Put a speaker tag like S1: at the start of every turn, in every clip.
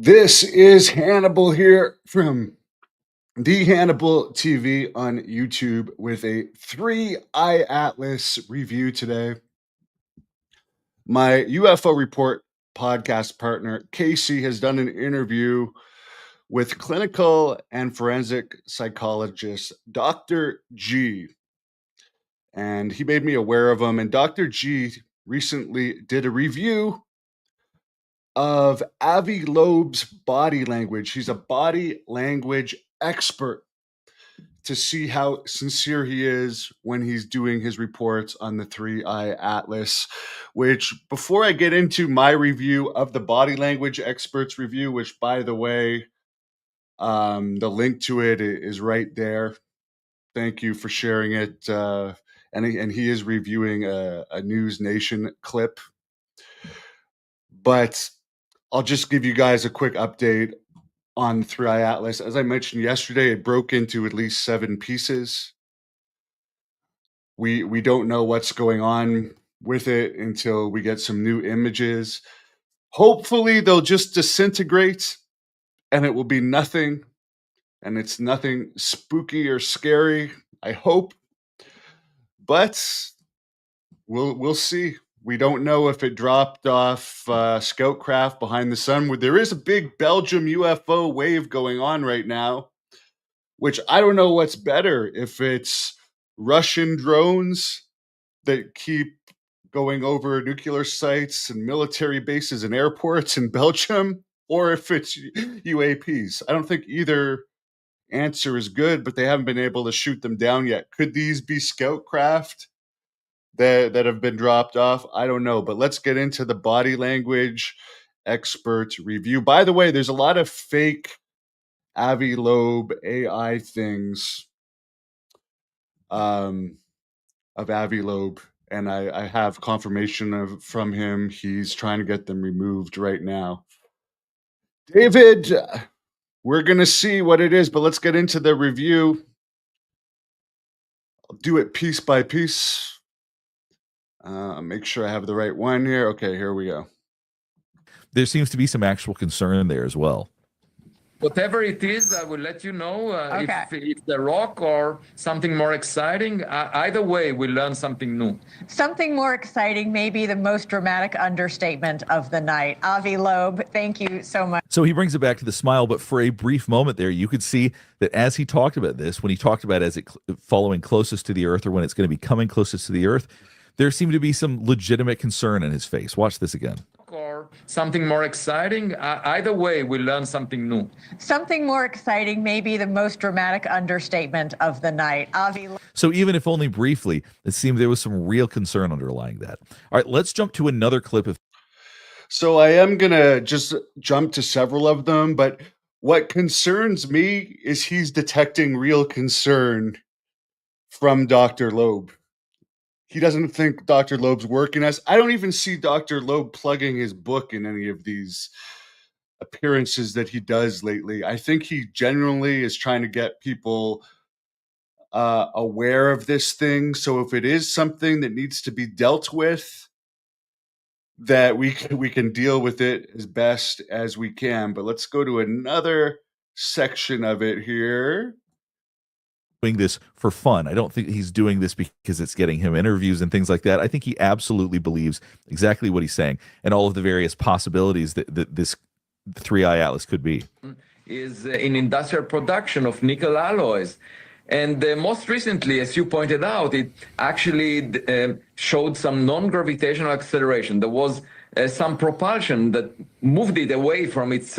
S1: This is Hannibal here from the Hannibal TV on YouTube with a 3-Eye Atlas review today. My UFO Report podcast partner, Casey, has done an interview with clinical and forensic psychologist Dr. G, and he made me aware of him. And Dr. G recently did a review of Avi Loeb's body language. He's a body language expert, to see how sincere he is when he's doing his reports on the 3-Eye Atlas. Which, before I get into my review of the body language experts review, which, by the way, the link to it is right there. Thank you for sharing it. And he is reviewing a News Nation clip. But I'll just give you guys a quick update on 3-Eye Atlas. As I mentioned yesterday, it broke into at least 7 pieces. We don't know what's going on with it until we get some new images. Hopefully they'll just disintegrate and it will be nothing, and it's nothing spooky or scary, I hope. But we'll see. We don't know if it dropped off scout craft behind the sun. There is a big Belgium UFO wave going on right now, which I don't know what's better, if it's Russian drones that keep going over nuclear sites and military bases and airports in Belgium, or if it's UAPs. I don't think either answer is good, but they haven't been able to shoot them down yet. Could these be scout craft that have been dropped off? I don't know, but let's get into the body language expert review. By the way, there's a lot of fake Avi Loeb AI things of Avi Loeb, and I have confirmation from him. He's trying to get them removed right now. David, we're going to see what it is, but let's get into the review. I'll do it piece by piece. Make sure I have the right one here. Okay, here we go.
S2: There seems to be some actual concern there as well.
S3: Whatever it is, I will let you know if it's the rock or something more exciting. Either way, we'll learn something new.
S4: Something more exciting may be the most dramatic understatement of the night. Avi Loeb, thank you so much.
S2: So he brings it back to the smile, but for a brief moment there, you could see that as he talked about this, when he talked about as it following closest to the Earth, or when it's going to be coming closest to the Earth, there seemed to be some legitimate concern in his face. Watch this again.
S3: Or something more exciting. Either way, we'll learn something new.
S4: Something more exciting may be the most dramatic understatement of the night. Avi.
S2: So even if only briefly, it seemed there was some real concern underlying that. All right, let's jump to another clip of.
S1: So I am going to just jump to several of them, but what concerns me is he's detecting real concern from Dr. Loeb. He doesn't think Dr. Loeb's working us. I don't even see Dr. Loeb plugging his book in any of these appearances that he does lately. I think he generally is trying to get people aware of this thing. So if it is something that needs to be dealt with, that we can deal with it as best as we can. But let's go to another section of it here.
S2: Doing this for fun. I don't think he's doing this because it's getting him interviews and things like that. I think he absolutely believes exactly what he's saying and all of the various possibilities that this 3-Eye Atlas could be.
S3: Is in industrial production of nickel alloys. And most recently, as you pointed out, it actually showed some non-gravitational acceleration. There was some propulsion that moved it away from its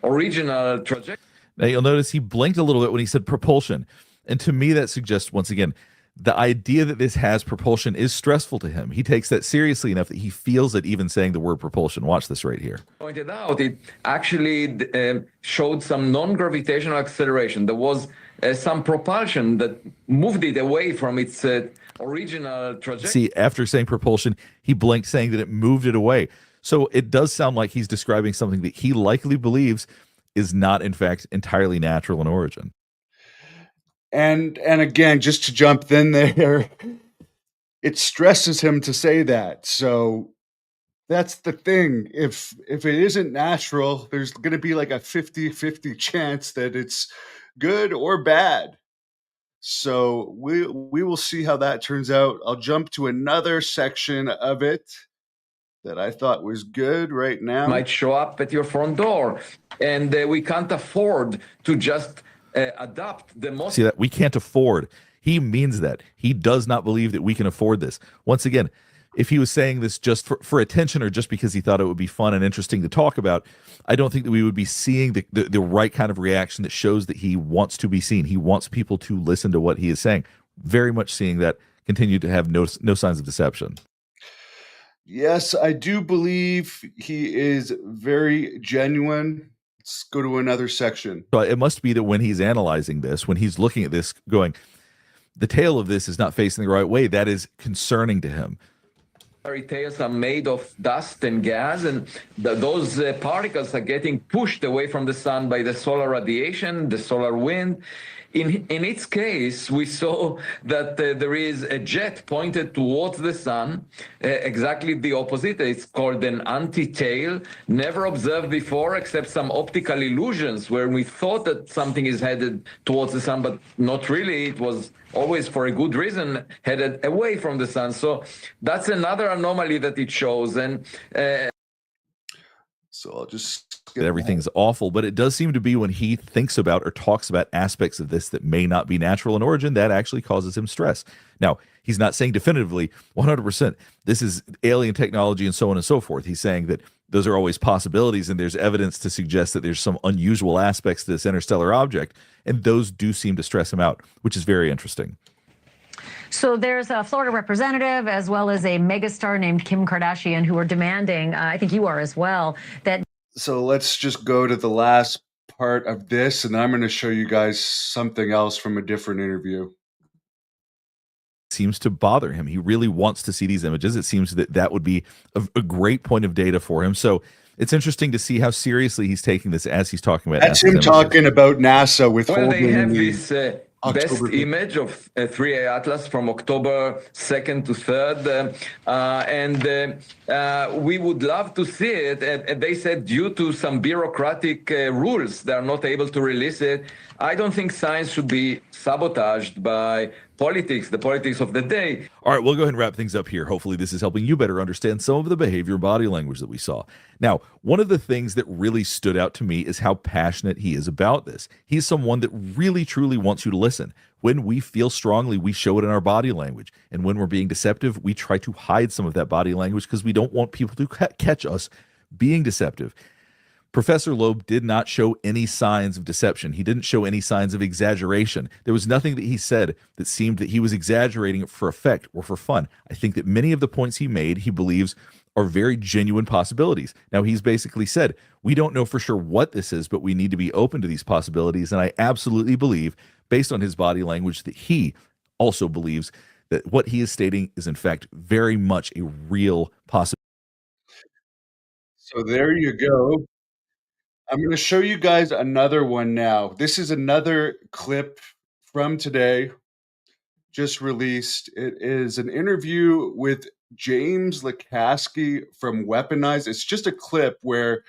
S3: original trajectory.
S2: Now you'll notice he blinked a little bit when he said propulsion. And to me, that suggests, once again, the idea that this has propulsion is stressful to him. He takes that seriously enough that he feels it even saying the word propulsion. Watch this right here.
S3: Pointed out, it actually showed some non-gravitational acceleration. There was some propulsion that moved it away from its original trajectory.
S2: See, after saying propulsion, he blinked, saying that it moved it away. So it does sound like he's describing something that he likely believes is not, in fact, entirely natural in origin.
S1: And again, just to jump in there, it stresses him to say that. So That's the thing. If it isn't natural, there's going to be like a 50-50 chance that it's good or bad. So we will see how that turns out. I'll jump to another section of it that I thought was good right now.
S3: Might show up at your front door, and we can't afford to just adopt the most.
S2: See that? We can't afford. He means that. He does not believe that we can afford this. Once again, if he was saying this just for attention or just because he thought it would be fun and interesting to talk about, I don't think that we would be seeing the right kind of reaction that shows that he wants to be seen. He wants people to listen to what he is saying. Very much seeing that continue to have no signs of deception.
S1: Yes, I do believe he is very genuine. Let's go to another section.
S2: So it must be that when he's analyzing this, when he's looking at this, going, the tail of this is not facing the right way, that is concerning to him.
S3: Fairy tales are made of dust and gas, and those particles are getting pushed away from the sun by the solar radiation, the solar wind. In its case, we saw that there is a jet pointed towards the sun, exactly the opposite. It's called an anti-tail, never observed before except some optical illusions where we thought that something is headed towards the sun, but not really. It was always for a good reason headed away from the sun. So that's another anomaly that it shows. And
S1: so I'll just
S2: that everything's awful, but it does seem to be when he thinks about or talks about aspects of this that may not be natural in origin, that actually causes him stress. Now, he's not saying definitively 100% this is alien technology and so on and so forth. He's saying that those are always possibilities, and there's evidence to suggest that there's some unusual aspects to this interstellar object, and those do seem to stress him out, which is very interesting.
S5: So there's a Florida representative as well as a megastar named Kim Kardashian who are demanding, I think you are as well, that.
S1: So let's just go to the last part of this, and I'm going to show you guys something else from a different interview.
S2: Seems to bother him. He really wants to see these images. It seems that would be a great point of data for him. So it's interesting to see how seriously he's taking this as he's talking about.
S1: That's him talking about NASA withholding.
S3: Well, they have this best
S1: October.
S3: image of 3A Atlas from October 2nd to 3rd. And we would love to see it. And they said due to some bureaucratic rules, they're not able to release it. I don't think science should be sabotaged by politics, the politics of the day.
S2: All right, we'll go ahead and wrap things up here. Hopefully this is helping you better understand some of the behavior and body language that we saw. Now, one of the things that really stood out to me is how passionate he is about this. He's someone that really, truly wants you to listen. When we feel strongly, we show it in our body language. And when we're being deceptive, we try to hide some of that body language because we don't want people to catch us being deceptive. Professor Loeb did not show any signs of deception. He didn't show any signs of exaggeration. There was nothing that he said that seemed that he was exaggerating it for effect or for fun. I think that many of the points he made, he believes, are very genuine possibilities. Now, he's basically said, we don't know for sure what this is, but we need to be open to these possibilities. And I absolutely believe, based on his body language, that he also believes that what he is stating is, in fact, very much a real possibility.
S1: So there you go. I'm going to show you guys another one now. This is another clip from today, just released. It is an interview with James Lukatsky from Weaponized. It's just a clip where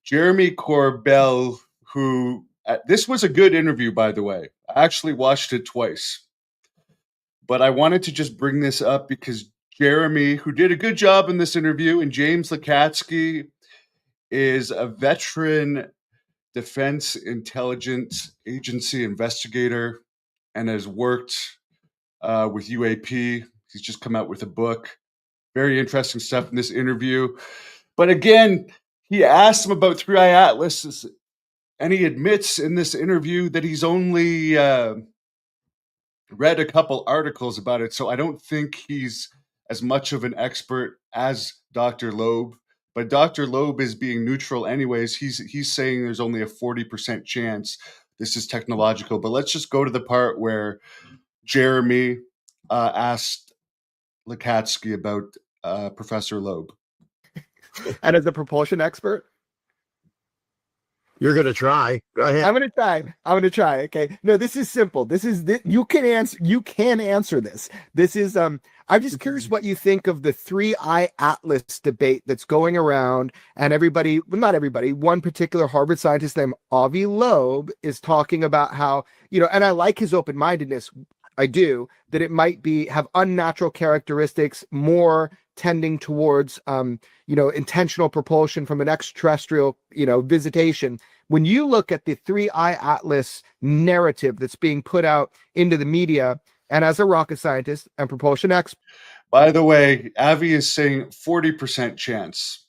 S1: Jeremy Corbell, who this was a good interview, by the way. I actually watched it twice. But I wanted to just bring this up because Jeremy, who did a good job in this interview, and James Lukatsky is a veteran Defense Intelligence Agency investigator and has worked with UAP. He's just come out with a book. Very interesting stuff in this interview. But again, he asked him about 3I Atlas, and he admits in this interview that he's only read a couple articles about it. So I don't think he's as much of an expert as Dr. Loeb. But Dr. Loeb is being neutral anyways. He's saying there's only a 40% chance this is technological. But let's just go to the part where Jeremy asked Lukatsky about Professor Loeb.
S6: And as a propulsion expert? You're going to try. Go ahead.
S7: I'm gonna try. Okay. No, this is simple. You can answer this. This is I'm just curious what you think of the 3-eye atlas debate that's going around, and everybody, well, not everybody, one particular Harvard scientist named Avi Loeb is talking about how, and I like his open-mindedness. I do, that it might have unnatural characteristics, more tending towards intentional propulsion from an extraterrestrial, visitation. When you look at the 3-eye atlas narrative that's being put out into the media, and as a rocket scientist and propulsion expert,
S1: By the way, Avi is saying 40% chance.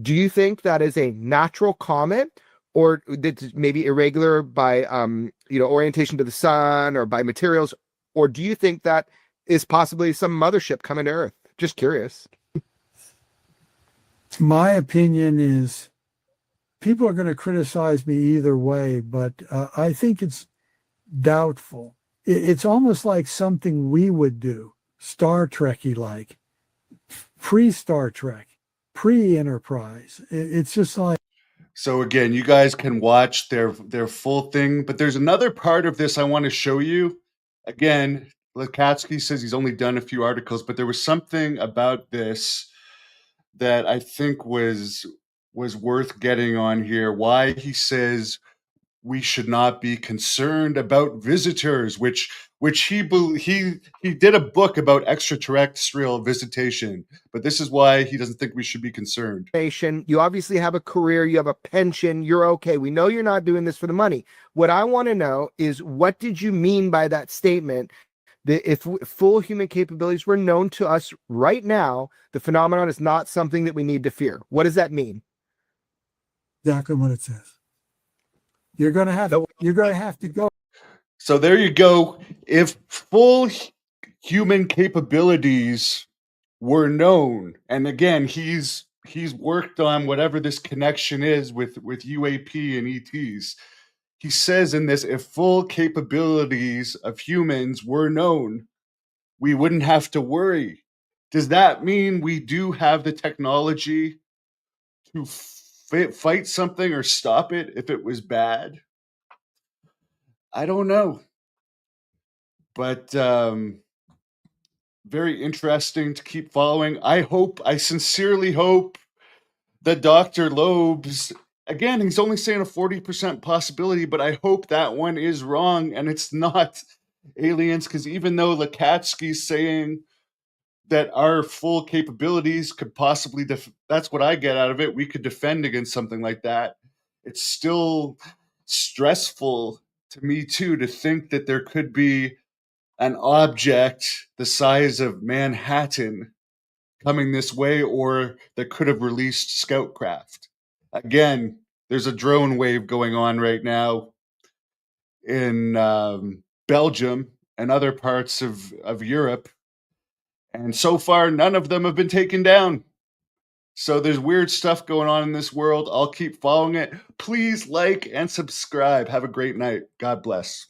S7: do you think that is a natural comet, or that's maybe irregular by orientation to the sun or by materials, or do you think that is possibly some mothership coming to Earth? Just curious.
S8: My opinion is people are going to criticize me either way, but I think it's doubtful. It's almost like something we would do, Star Trek-y like, pre-Star Trek, pre-Enterprise. It's just like.
S1: So again, you guys can watch their full thing, but there's another part of this I want to show you. Again, Lukatsky says he's only done a few articles, but there was something about this that I think was worth getting on here. Why he says we should not be concerned about visitors, which he did a book about extraterrestrial visitation, but this is why he doesn't think we should be concerned.
S7: You obviously have a career, you have a pension, you're okay. We know you're not doing this for the money. What I want to know is, what did you mean by that statement? That if full human capabilities were known to us right now, the phenomenon is not something that we need to fear. What does that mean?
S8: Exactly what it says. You're going to have to go.
S1: So there you go. If full human capabilities were known, and again, he's worked on whatever this connection is with UAP and ETs. He says in this, if full capabilities of humans were known, we wouldn't have to worry. Does that mean we do have the technology to fight something or stop it if it was bad? I don't know. But very interesting to keep following. I sincerely hope that Dr. Loeb's, again, he's only saying a 40% possibility, but I hope that one is wrong and it's not aliens, because even though Lukatsky's saying that our full capabilities could possibly, that's what I get out of it, we could defend against something like that. It's still stressful to me too, to think that there could be an object the size of Manhattan coming this way, or that could have released scout craft. Again, there's a drone wave going on right now in Belgium and other parts of Europe. And so far, none of them have been taken down. So there's weird stuff going on in this world. I'll keep following it. Please like and subscribe. Have a great night. God bless.